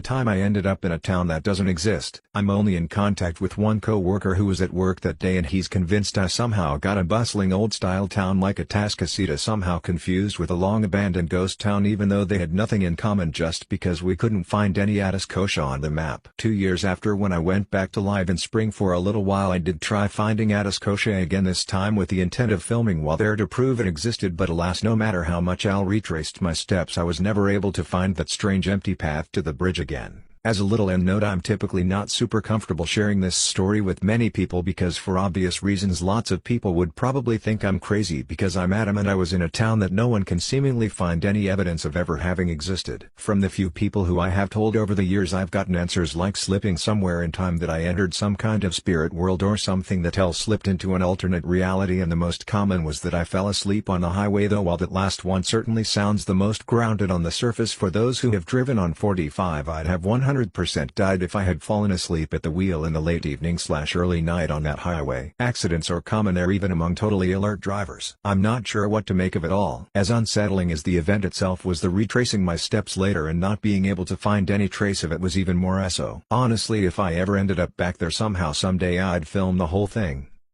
Time I ended up in a town that doesn't exist. I'm only in contact with one co-worker who was at work that day and he's convinced I somehow got a bustling old-style town like Atascocita somehow confused with a long-abandoned ghost town even though they had nothing in common just because we couldn't find any Atascosa on the map. 2 years after when I went back to live in spring for a little while I did try finding Atascosa again, this time with the intent of filming while there to prove it existed, but alas, no matter how much I retraced my steps I was never able to find that strange empty path to the bridge again. As a little end note, I'm typically not super comfortable sharing this story with many people because for obvious reasons lots of people would probably think I'm crazy because I'm adamant I was in a town that no one can seemingly find any evidence of ever having existed. From the few people who I have told over the years I've gotten answers like slipping somewhere in time, that I entered some kind of spirit world or something, that hell slipped into an alternate reality, and the most common was that I fell asleep on the highway, though while that last one certainly sounds the most grounded on the surface for those who have driven on 45, I'd have 100% died if I had fallen asleep at the wheel in the late evening/early night on that highway. Accidents are common there even among totally alert drivers. I'm not sure what to make of it all. As unsettling as the event itself was, the retracing my steps later and not being able to find any trace of it was even more so. Honestly, if I ever ended up back there somehow someday I'd film the whole thing.